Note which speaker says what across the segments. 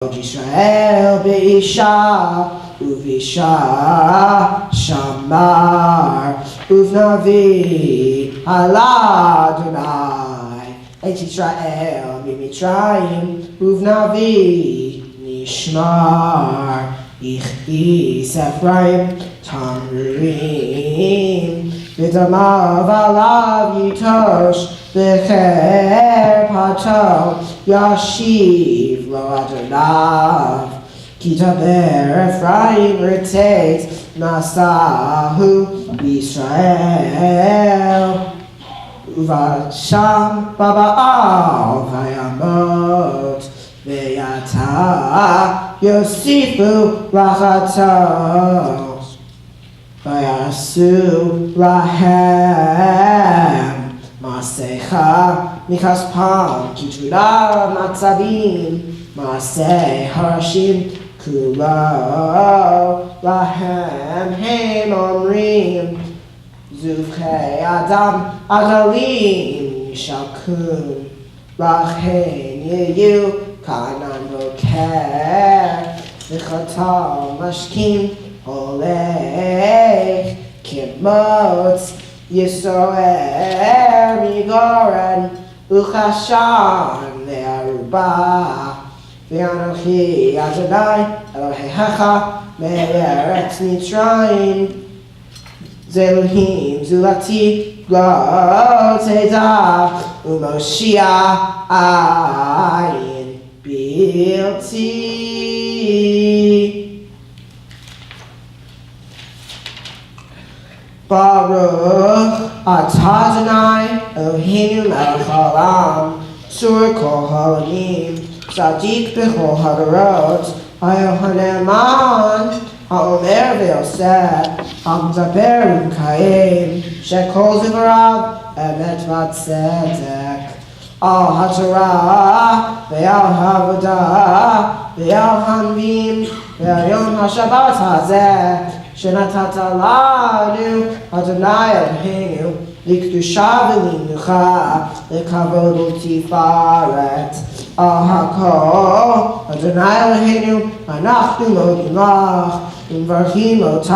Speaker 1: Israel be'isha uvisha shamar uvnavi ala Adonai et Israel b'Mitzrayim uvnavi nishmar ichis Ephraim tamrim v'damav alav yitosh v'cher pato yashiv lo Adonai ki taber Ephraim retet nasahu Yisrael uvasham baba'al vayamot ve'yata yosifu rachato vayasu lahem Masecha mikaspam kitula matzavim Maseh harashim kulo lahem hem omrim Zuvchei adam agalim shalkum Lachen yeyu kanan boker V'chatal mashkim olech kimotz Yisroel migoren uchashan ve'aruba ve'anochi Adonai Elohecha me'eretz Mitzrayim Zelohim zulati lo teda u'Moshiach ayin bilti. Baruch atah Adonai Eloheinu melech haolam tzur kol ha'olamim tzadik b'chol hadarot ha'yohaneman ha'omer ve'oseh ha'medaber u'mekayem shekol zivarav emet v'tzedek al haTorah ve'al ha'avodah ve'al hanvim ve'al yom ha'shabbat hazeh שנתת לנו, אדוני אלוהינו, לקדושה ולמנוחה, לכבוד ולתפארת. על הכל, אדוני אלוהינו, אנחנו מודים לך, ומברכים אותך,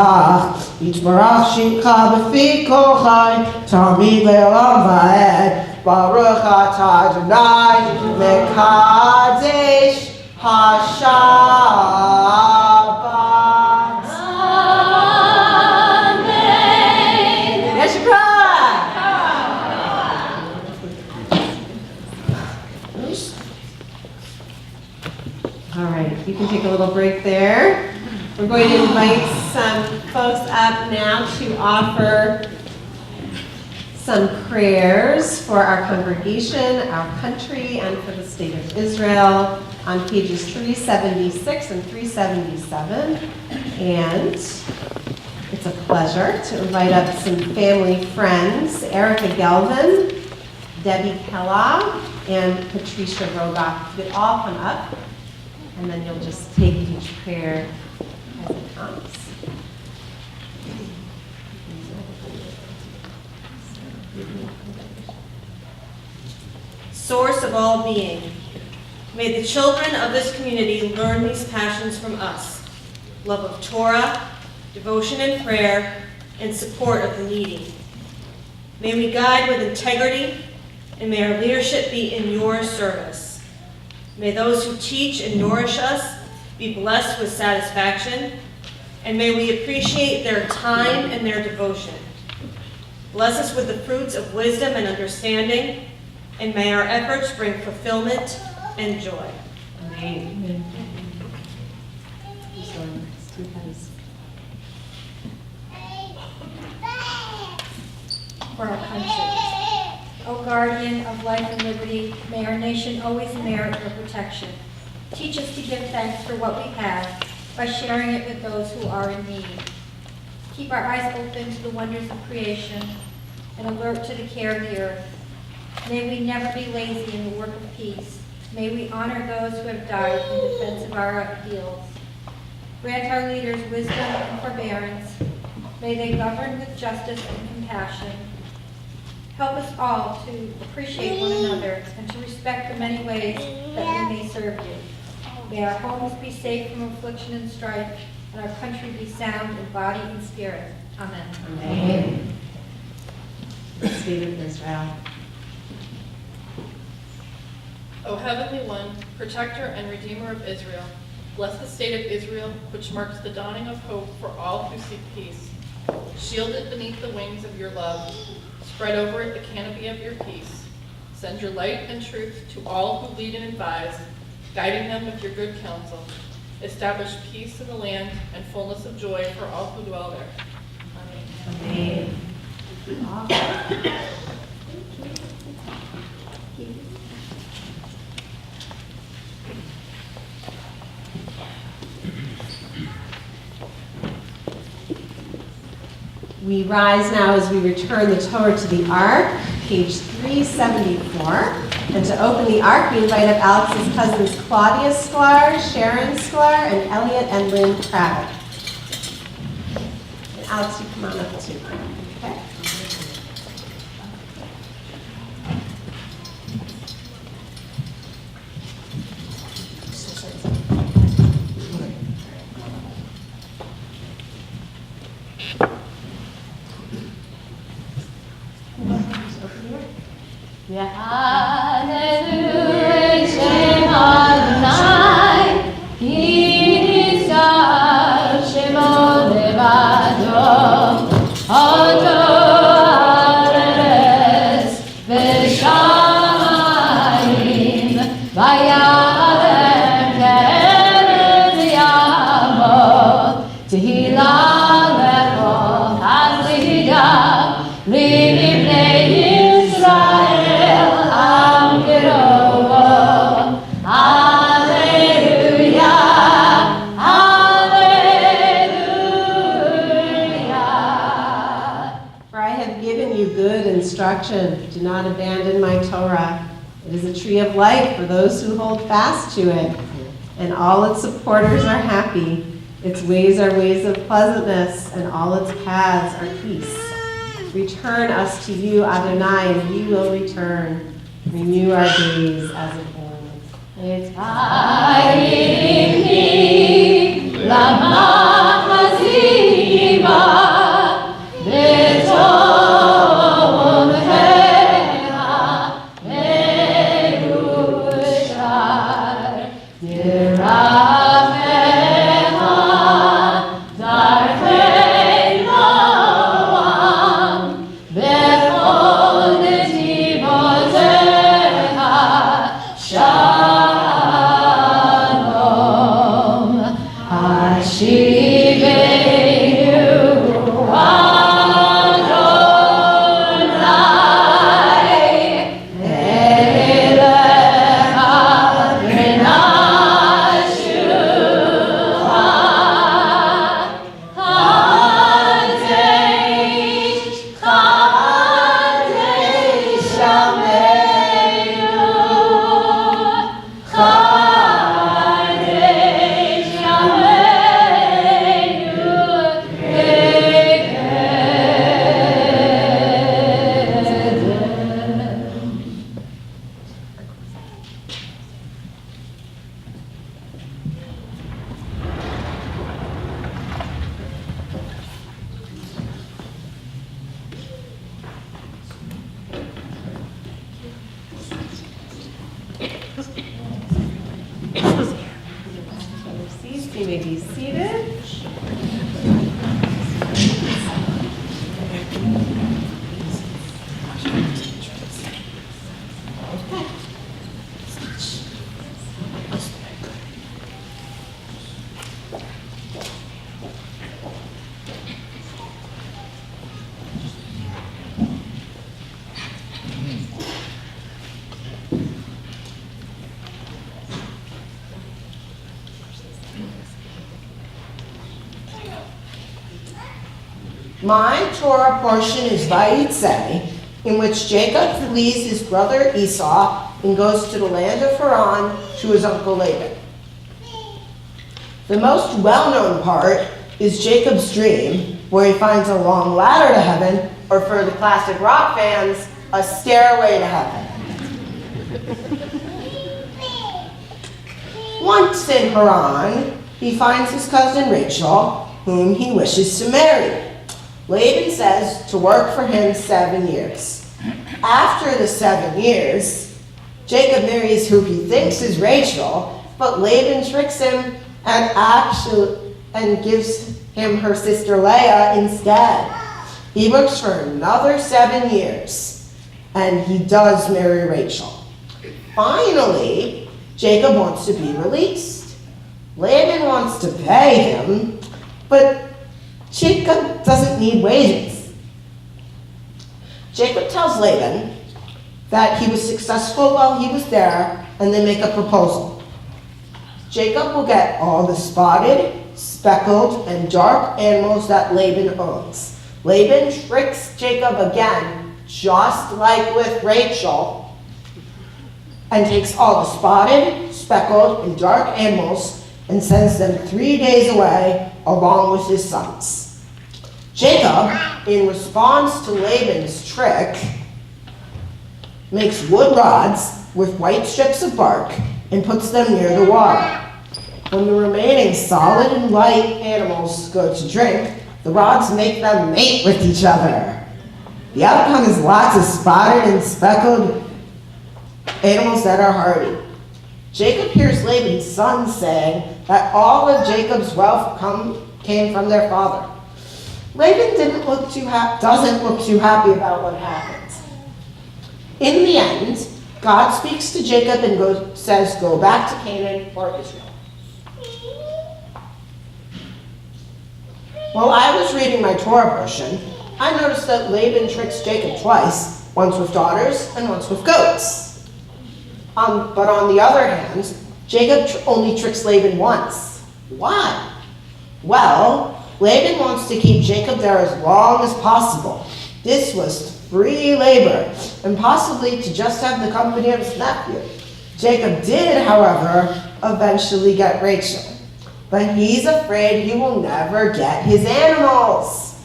Speaker 1: יתברך שמך בפי כל חי, תמיד לעולם ועד. ברוך אתה אדוני, מקדש השבת.
Speaker 2: All right, you can take a little break there. We're going to invite some folks up now to offer some prayers for our congregation, our country, and for the state of Israel on pages 376 and 377. And it's a pleasure to invite up some family friends, Erica Gelvin, Debbie Kellogg, and Patricia Rogoff. You could all come up. And then you'll just take each prayer as it comes.
Speaker 3: Source of all being, may the children of this community learn these passions from us: love of Torah, devotion and prayer, and support of the needy. May we guide with integrity, and may our leadership be in your service. May those who teach and nourish us be blessed with satisfaction, and may we appreciate their time and their devotion. Bless us with the fruits of wisdom and understanding, and may our efforts bring fulfillment and joy. Amen.
Speaker 4: For our country. O guardian of life and liberty, may our nation always merit your protection. Teach us to give thanks for what we have by sharing it with those who are in need. Keep our eyes open to the wonders of creation and alert to the care of the earth. May we never be lazy in the work of peace. May we honor those who have died in defense of our ideals. Grant our leaders wisdom and forbearance. May they govern with justice and compassion. Help us all to appreciate one another and to respect the many ways that we may serve you. May our homes be safe from affliction and strife, and our country be sound in body and spirit. Amen.
Speaker 2: Amen. Let's be with Israel.
Speaker 5: O Heavenly One, Protector and Redeemer of Israel, bless the state of Israel, which marks the dawning of hope for all who seek peace. Shield it beneath the wings of your love. Spread over it the canopy of your peace. Send your light and truth to all who lead and advise, guiding them with your good counsel. Establish peace in the land and fullness of joy for all who dwell there. Amen.
Speaker 2: Amen. We rise now as we return the Torah to the Ark, page 374. And to open the Ark, we invite up Alex's cousins Claudia Sklar, Sharon Sklar, and Elliot and Lynn Craddock. And Alex, you come on up too. Okay.
Speaker 6: Hallelujah, Shem Adonai, Ki Nisa Shemo Levado, Oto Haaretz V'Shamayim, Vayalem Keretz Yamo, Tehillah Lechol Hazlidah, Livnei Yisrael, Am Gerovo. Hallelujah, hallelujah.
Speaker 2: For I have given you good instruction. Do not abandon my Torah. It is a tree of life for those who hold fast to it. And all its supporters are happy. Its ways are ways of pleasantness, and all its paths are peace. Return us to you, Adonai, and we will return. Renew our days as of old.
Speaker 6: It's Hayim Lama Hazima Betom Heha Merushar Yiramecha Darchei Noam Bechol Netivotecha Shalom Hashivenu Adonai Elecha V'nashua Chadesh Chadesh Yameinu Chadesh Yameinu Kedem.
Speaker 2: Seats, you may be seated.
Speaker 1: My Torah portion is Vayitze, in which Jacob flees his brother Esau and goes to the land of Haran to his uncle Laban. The most well-known part is Jacob's dream, where he finds a long ladder to heaven, or for the classic rock fans, a stairway to heaven. Once in Haran, he finds his cousin Rachel, whom he wishes to marry. Laban says to work for him 7 years. After the 7 years, Jacob marries who he thinks is Rachel, but Laban tricks him and gives him her sister Leah instead. He works for another 7 years, and he does marry Rachel. Finally, Jacob wants to be released. Laban wants to pay him, but Jacob doesn't need wages. Jacob tells Laban that he was successful while he was there, and they make a proposal. Jacob will get all the spotted, speckled, and dark animals that Laban owns. Laban tricks Jacob again, just like with Rachel, and takes all the spotted, speckled, and dark animals and sends them 3 days away along with his sons. Jacob, in response to Laban's trick, makes wood rods with white strips of bark and puts them near the water. When the remaining solid and light animals go to drink, the rods make them mate with each other. The outcome is lots of spotted and speckled animals that are hardy. Jacob hears Laban's sons saying that all of Jacob's wealth came from their father. Laban doesn't look too happy about what happened. In the end, God speaks to Jacob and says, "Go back to Canaan for Israel." While I was reading my Torah portion, I noticed that Laban tricks Jacob twice, once with daughters and once with goats. But on the other hand, Jacob only tricks Laban once. Why? Well, Laban wants to keep Jacob there as long as possible. This was free labor, and possibly to just have the company of his nephew. Jacob did, however, eventually get Rachel, but he's afraid he will never get his animals.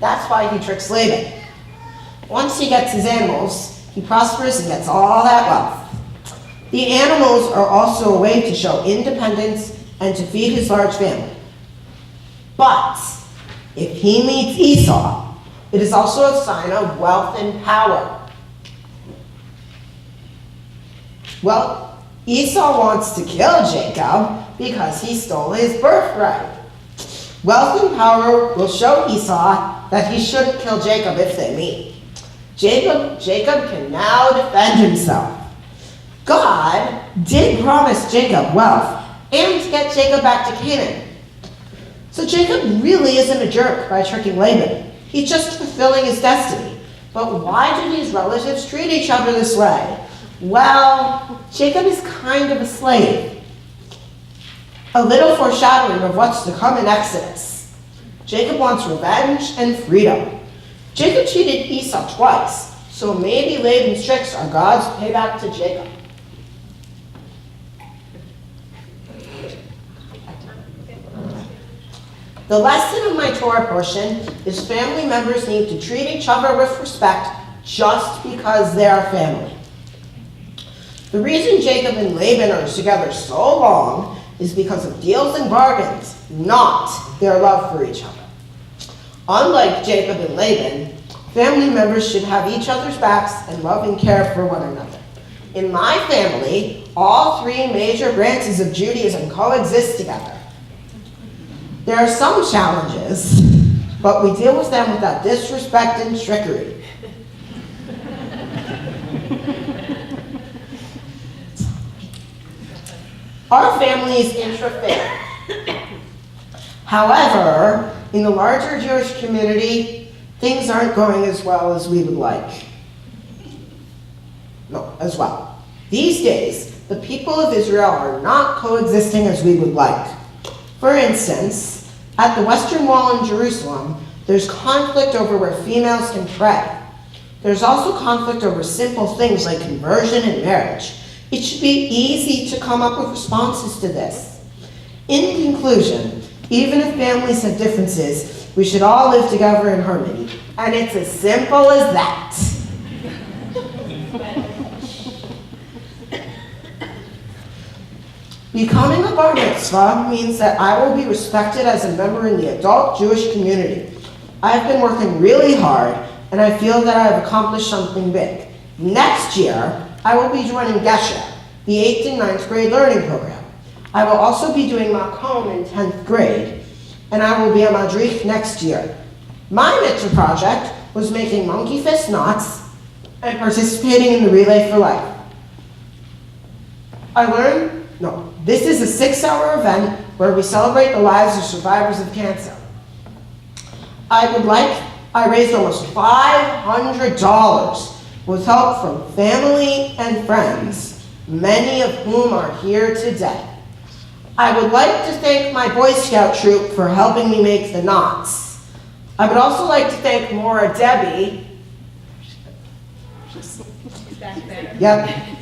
Speaker 1: That's why he tricks Laban. Once he gets his animals, he prospers and gets all that wealth. The animals are also a way to show independence and to feed his large family. But if he meets Esau, it is also a sign of wealth and power. Well, Esau wants to kill Jacob because he stole his birthright. Wealth and power will show Esau that he shouldn't kill Jacob if they meet. Jacob can now defend himself. God did promise Jacob wealth and to get Jacob back to Canaan. So Jacob really isn't a jerk by tricking Laban. He's just fulfilling his destiny. But why do these relatives treat each other this way? Well, Jacob is kind of a slave. A little foreshadowing of what's to come in Exodus. Jacob wants revenge and freedom. Jacob cheated Esau twice, so maybe Laban's tricks are God's payback to Jacob. The lesson of my Torah portion is family members need to treat each other with respect just because they are family. The reason Jacob and Laban are together so long is because of deals and bargains, not their love for each other. Unlike Jacob and Laban, family members should have each other's backs and love and care for one another. In my family, all three major branches of Judaism coexist together. There are some challenges, but we deal with them without disrespect and trickery. Our family is intra-faith. However, in the larger Jewish community, things aren't going as well as we would like. As well. These days, the people of Israel are not coexisting as we would like. For instance, at the Western Wall in Jerusalem, there's conflict over where females can pray. There's also conflict over simple things like conversion and marriage. It should be easy to come up with responses to this. In conclusion, even if families have differences, we should all live together in harmony. And it's as simple as that. Becoming a bar mitzvah means that I will be respected as a member in the adult Jewish community. I've been working really hard, and I feel that I have accomplished something big. Next year, I will be joining Gesher, the 8th and 9th grade learning program. I will also be doing Makom in 10th grade, and I will be a Madrich next year. My mitzvah project was making monkey fist knots and participating in the Relay for Life. This is a 6-hour event where we celebrate the lives of survivors of cancer. I raised almost $500 with help from family and friends, many of whom are here today. I would like to thank my Boy Scout troop for helping me make the knots. I would also like to thank Maura Debbie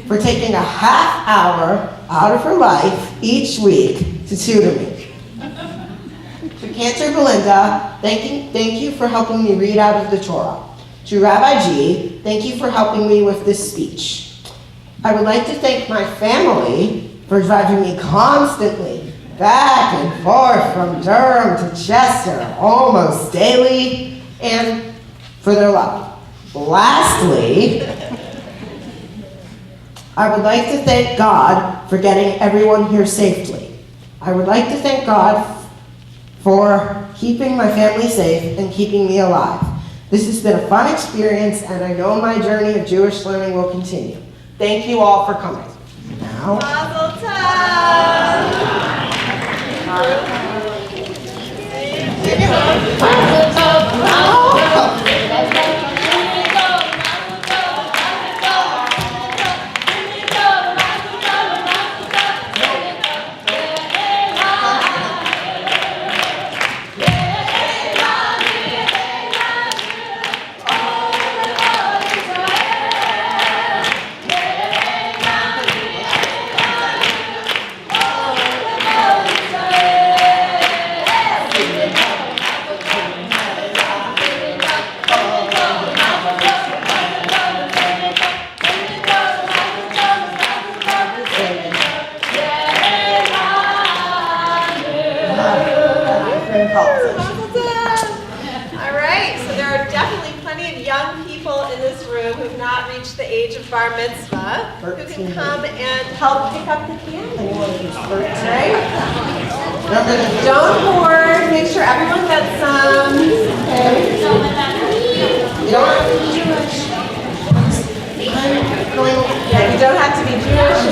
Speaker 1: for taking a half hour out of her life each week to tutor me. To Cantor Belinda, thank you for helping me read out of the Torah. To Rabbi G, thank you for helping me with this speech. I would like to thank my family for driving me constantly back and forth from Durham to Chester almost daily, and for their love. Lastly, I would like to thank God for getting everyone here safely. I would like to thank God for keeping my family safe and keeping me alive. This has been a fun experience, and I know my journey of Jewish learning will continue. Thank you all for coming. Now,
Speaker 2: Mazel tov! Bar mitzvah, who can come and help pick up the candy. Right? Don't hoard. Make sure everyone gets some. Okay. You don't have to be Jewish. You don't have to be Jewish.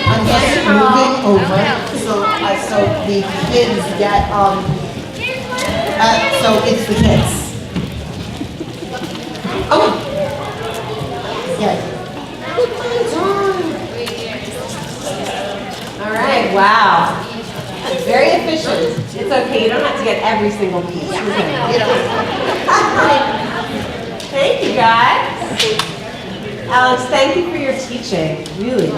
Speaker 1: I'm just moving over so the kids get so it's the kids. Oh.
Speaker 2: All right, wow. Very efficient. It's okay, you don't have to get every single piece. Thank you, guys. Alex, thank you for your teaching, really.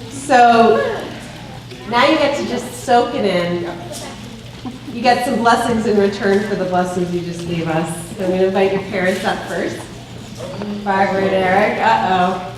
Speaker 2: So now you get to just soak it in. You get some blessings in return for the blessings you just gave us. So I'm going to invite your parents up first. Barbara and Eric, uh-oh.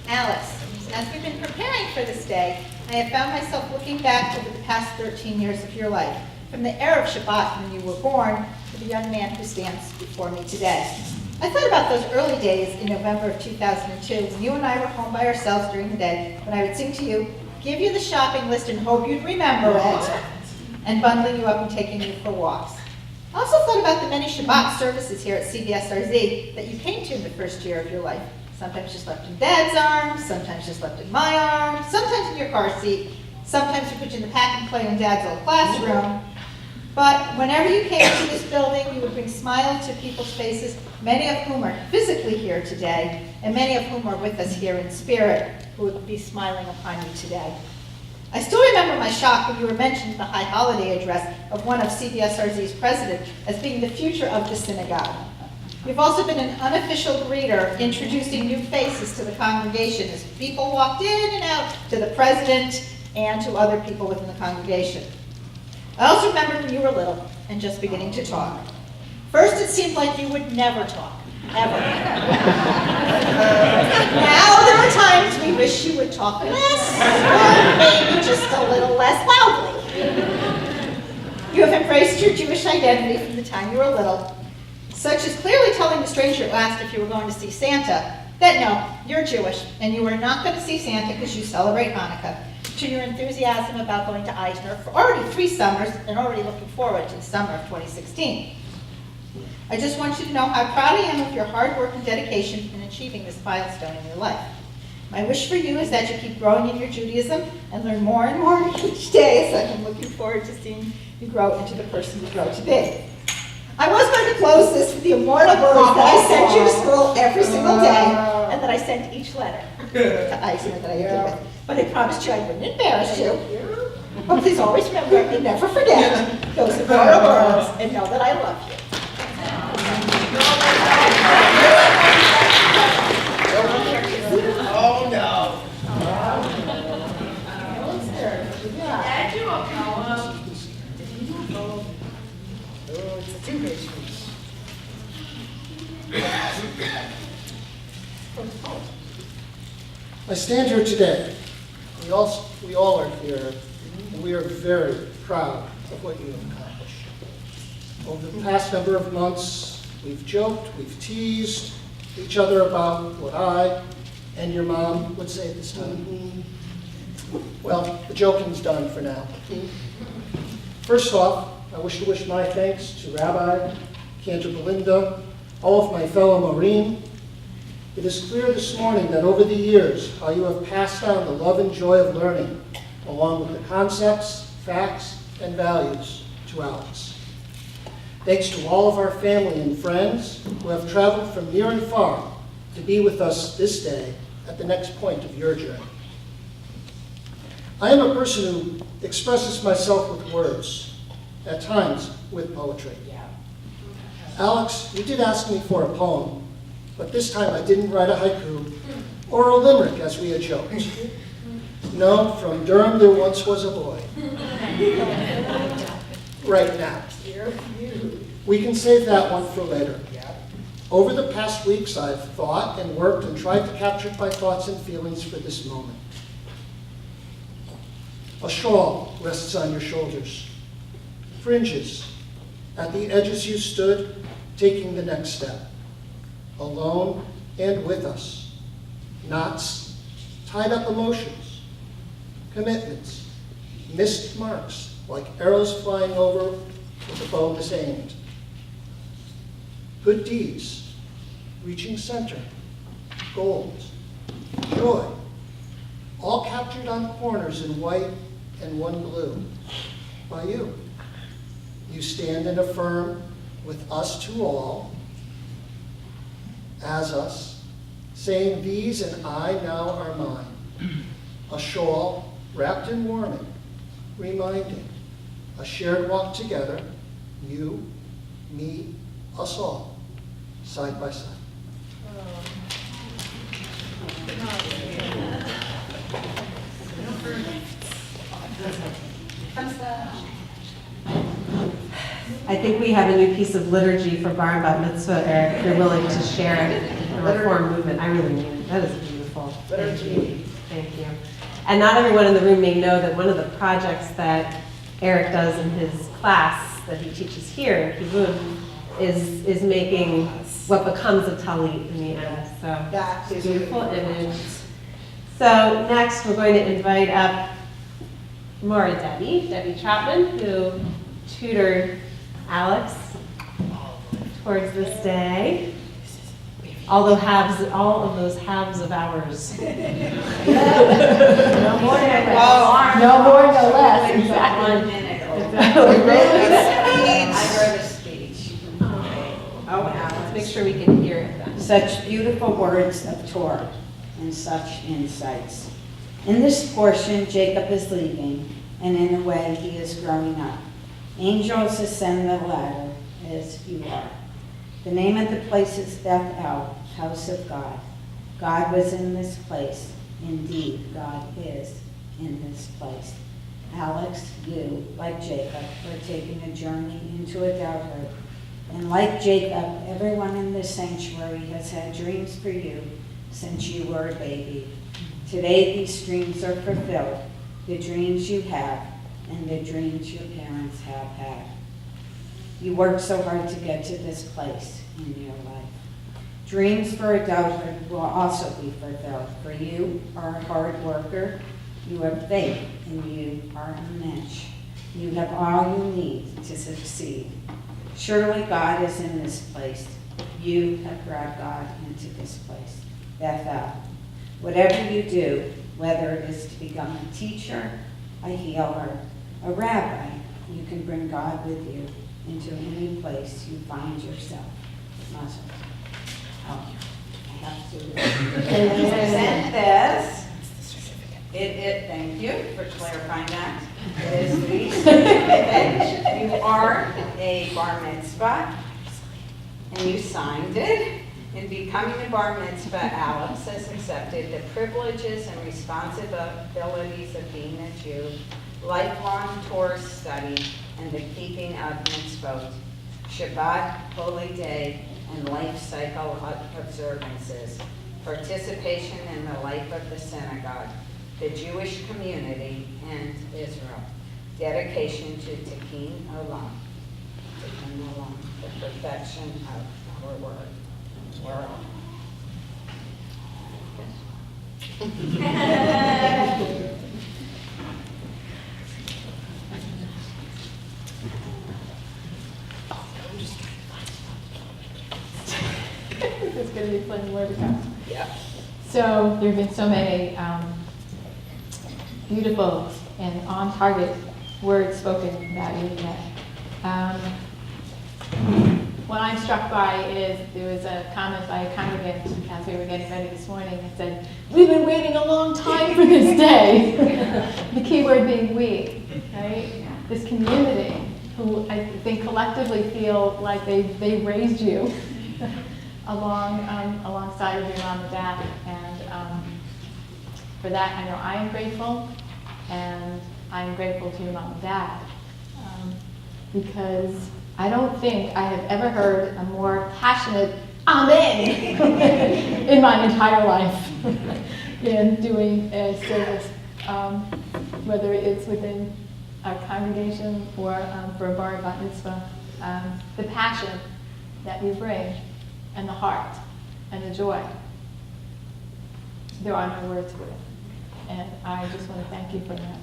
Speaker 7: Alice, as we've been preparing for this day, I have found myself looking back over the past 13 years of your life, from the Erev Shabbat when you were born to the young man who stands before me today. I thought about those early days in November of 2002 when you and I were home by ourselves during the day, when I would sing to you, give you the shopping list and hope you'd remember it, and bundling you up and taking you for walks. I also thought about the many Shabbat services here at CVSRZ that you came to in the first year of your life. Sometimes you slept in Dad's arms, sometimes you slept in my arms, sometimes in your car seat, sometimes we put you in the pack and play in Dad's old classroom. But whenever you came to this building, you would bring smiles to people's faces, many of whom are physically here today, and many of whom are with us here in spirit, who would be smiling upon you today. I still remember my shock when you were mentioned in the high holiday address of one of CVSRZ's presidents as being the future of the synagogue. You've also been an unofficial greeter, introducing new faces to the congregation as people walked in and out to the president and to other people within the congregation. I also remember when you were little and just beginning to talk. First, it seemed like you would never talk, ever. Now there are times we wish you would talk less, or maybe just a little less loudly. You have embraced your Jewish identity from the time you were little, such as clearly telling the stranger who asked if you were going to see Santa that no, you're Jewish, and you are not going to see Santa because you celebrate Hanukkah, to your enthusiasm about going to Eisner for already 3 summers and already looking forward to the summer of 2016. I just want you to know how proud I am of your hard work and dedication in achieving this milestone in your life. My wish for you is that you keep growing in your Judaism and learn more and more each day, as I'm looking forward to seeing you grow into the person you grow to be. I was going to close this with the immortal words that I sent you to school every single day, and that I sent each letter to Eisner that I agree with. But I promised you I wouldn't embarrass you. But please always remember and never forget those immortal words, and know that I love you.
Speaker 8: Oh, no.
Speaker 9: I stand here today. We all are here, and we are very proud of what you have accomplished. Over the past number of months, we've joked, we've teased each other about what I and your mom would say at this time. Well, the joking's done for now. First off, I wish to wish my thanks to Rabbi, Cantor Belinda, all of my fellow Morim. It is clear this morning that over the years, how you have passed down the love and joy of learning, along with the concepts, facts, and values to Alex. Thanks to all of our family and friends who have traveled from near and far to be with us this day at the next point of your journey. I am a person who expresses myself with words, at times with poetry. Alex, you did ask me for a poem, but this time I didn't write a haiku or a limerick as we had joked. No, from Durham there once was a boy. Right now. We can save that one for later. Over the past weeks, I've thought and worked and tried to capture my thoughts and feelings for this moment. A shawl rests on your shoulders. Fringes. At the edges you stood, taking the next step. Alone and with us. Knots, tied up emotions, commitments, missed marks like arrows flying over with a bow misaimed. Good deeds, reaching center, gold, joy, all captured on corners in white and one blue by you. You stand and affirm with us to all, as us, saying these and I now are mine. A shawl wrapped in warming, reminding, a shared walk together, you, me, us all, side by side.
Speaker 2: I think we have a new piece of liturgy for Bar and Bat Mitzvah, Eric, if you're willing to share it in the Reform movement. I really mean it. That is beautiful.
Speaker 1: Liturgy.
Speaker 2: Thank you. And not everyone in the room may know that one of the projects that Eric does in his class that he teaches here in Kibbutz is making what becomes a talit in the end. So
Speaker 1: That is
Speaker 2: beautiful image. So next we're going to invite up Maura Debbie Troutman, who tutored Alex towards this day. All of those halves of hours.
Speaker 1: No more, no less. Exactly.
Speaker 6: 1 minute.
Speaker 1: I wrote a speech.
Speaker 2: Oh, wow. Let's make sure we can hear it then.
Speaker 10: Such beautiful words of Torah and such insights. In this portion, Jacob is leaving, and in a way, he is growing up. Angels ascend the ladder as you are. The name of the place is Bethel, house of God. God was in this place. Indeed, God is in this place. Alex, you, like Jacob, are taking a journey into adulthood. And like Jacob, everyone in this sanctuary has had dreams for you since you were a baby. Today, these dreams are fulfilled, the dreams you have and the dreams your parents have had. You worked so hard to get to this place in your life. Dreams for adulthood will also be fulfilled, for you are a hard worker, you have faith, and you are immense. You have all you need to succeed. Surely God is in this place. You have brought God into this place. Bethel. Whatever you do, whether it is to become a teacher, a healer, a rabbi, you can bring God with you into any place you find yourself. Muscle. Oh, I have to present this. Thank you for clarifying that. It is the certificate. You are a bar mitzvah, and you signed it. In becoming a bar mitzvah, Alex has accepted the privileges and responsibilities of being a Jew, lifelong Torah study, and the keeping of mitzvot, Shabbat, holy day, and life cycle observances, participation in the life of the synagogue, the Jewish community, and Israel, dedication to Tikkun Olam, the perfection of our world.
Speaker 6: There's going to be plenty more to come.
Speaker 10: Yeah.
Speaker 6: So there have been so many beautiful and on-target words spoken about you today. What I'm struck by is there was a comment by a congregant as we were getting ready this morning that said, "We've been waiting a long time for this day." The key word being we, right? This community who I think collectively feel like they raised you alongside of your mom and dad. And for that, I know I am grateful, and I am grateful to your mom and dad because I don't think I have ever heard a more passionate amen in my entire life in doing a service, whether it's within our congregation or for a bar bat mitzvah. The passion that you bring and the heart and the joy. There are no words for it. And I just want to thank you for that.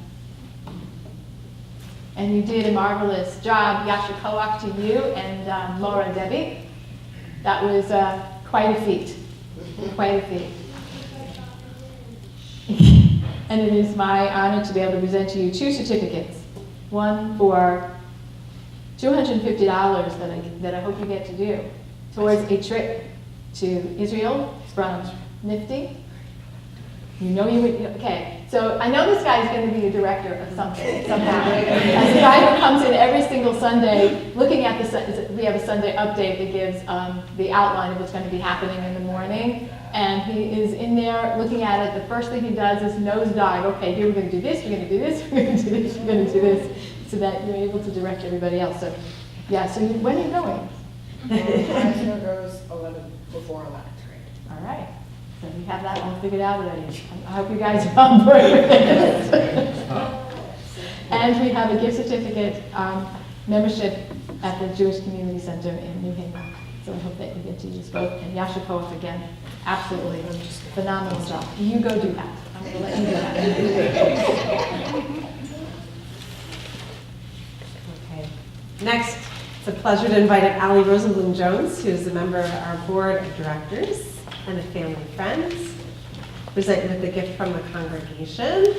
Speaker 6: And you did a marvelous job. Yasher Koach to you and Laura Debbie. That was quite a feat. Quite a feat. And it is my honor to be able to present to you 2 certificates. One for $250 that I hope you get to do towards a trip to Israel from Nifty. You know you would, okay. So I know this guy is going to be a director of something, somehow. As a guy who comes in every single Sunday, looking at we have a Sunday update that gives the outline of what's going to be happening in the morning. And he is in there looking at it. The first thing he does is nosedive. Okay, here we're going to do this, we're going to do this, we're going to do this, we're going to do this, so that you're able to direct everybody else. So, yeah, so when are you going?
Speaker 1: It goes before 11.
Speaker 6: All right. So we have that all figured out already. I hope you guys are on board with it. And we have a gift certificate membership at the Jewish Community Center in New Haven. So I hope that you get to use both. And Yasher Koach again, absolutely phenomenal job. You go do that. I'm going to let you do that.
Speaker 2: Okay. Next, it's a pleasure to invite up Allie Rosenblum-Jones, who is a member of our board of directors and a family friend, present you with a gift from the congregation.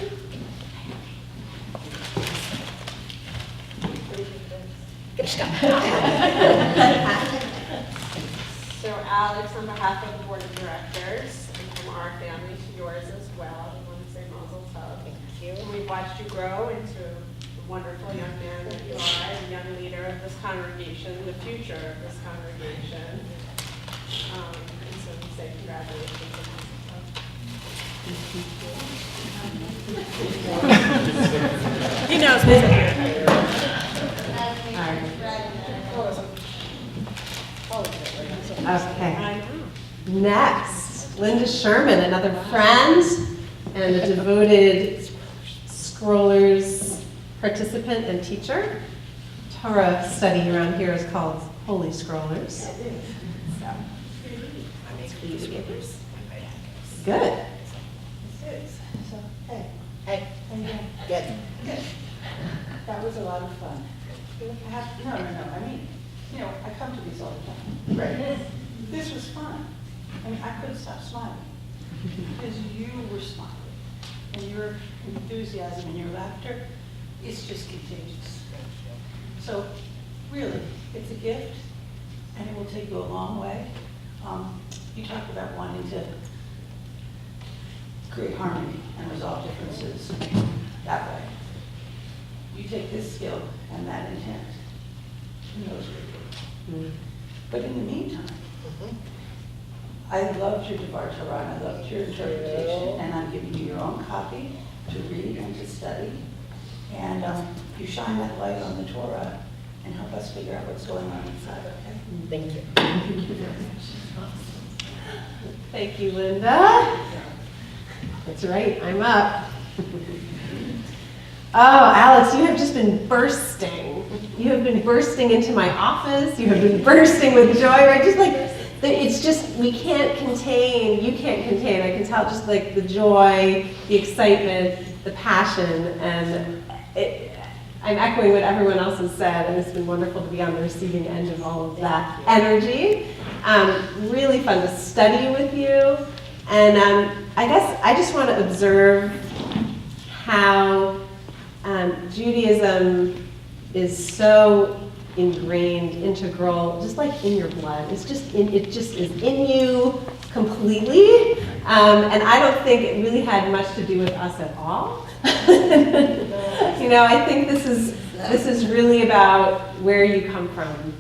Speaker 10: So Alex, on behalf of the board of directors and from our family to yours as well, I want to say mazel tov. Thank you. And we've watched you grow into the wonderful young man that you are, and young leader of this congregation, the future of this congregation. And so we say congratulations and mazel tov.
Speaker 3: He knows who's up here.
Speaker 2: Okay. Next, Linda Sherman, another friend and a devoted Scrollers participant and teacher. Torah study around here is called Holy Scrollers. Good.
Speaker 10: Hey, good. That was a lot of fun. No, I mean, I come to these all the time. Right. This was fun. I mean, I couldn't stop smiling because you were smiling. And your enthusiasm and your laughter is just contagious. So, really, it's a gift, and it will take you a long way. You talked about wanting to create harmony and resolve differences that way. You take this skill and that intent, who knows what you do. But in the meantime, I loved your Devar Torah, and I loved your interpretation, and I'm giving you your own copy to read and to study. And you shine that light on the Torah and help us figure out what's going on inside, okay?
Speaker 1: Thank you.
Speaker 10: Thank you very much.
Speaker 2: Thank you, Linda. That's right, I'm up. Oh, Alex, you have just been bursting. You have been bursting into my office. You have been bursting with joy, right? Just like, it's just, we can't contain, you can't contain. I can tell just like the joy, the excitement, the passion, and I'm echoing what everyone else has said, and it's been wonderful to be on the receiving end of all of that energy. Really fun to study with you, and I guess I just want to observe how Judaism is so ingrained, integral, just like in your blood. It's just it just is in you completely, and I don't think it really had much to do with us at all. I think this is really about where you come from.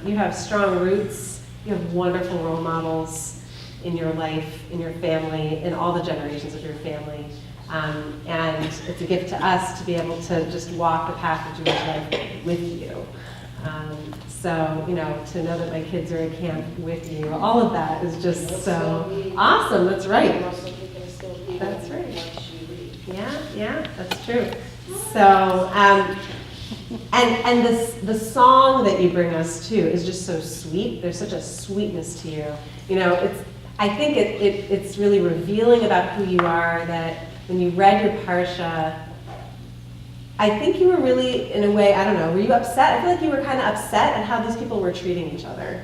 Speaker 2: You have strong roots. You have wonderful role models in your life, in your family, in all the generations of your family. And it's a gift to us to be able to just walk the path of Jewish life with you. So, to know that my kids are at camp with you, all of that is just so awesome. That's right. That's right. Yeah, that's true. So, and the song that you bring us to is just so sweet. There's such a sweetness to you. I think it's really revealing about who you are, that when you read your parsha, I think you were really, in a way, I don't know, were you upset? I feel like you were kind of upset at how these people were treating each other.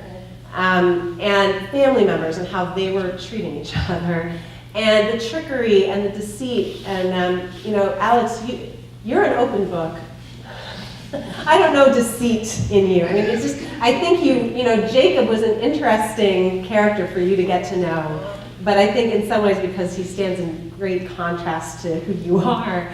Speaker 2: And family members and how they were treating each other. And the trickery and the deceit. And, Alex, you're an open book. I don't know deceit in you. I mean, it's just, I think Jacob was an interesting character for you to get to know. But I think in some ways because he stands in great contrast to who you are.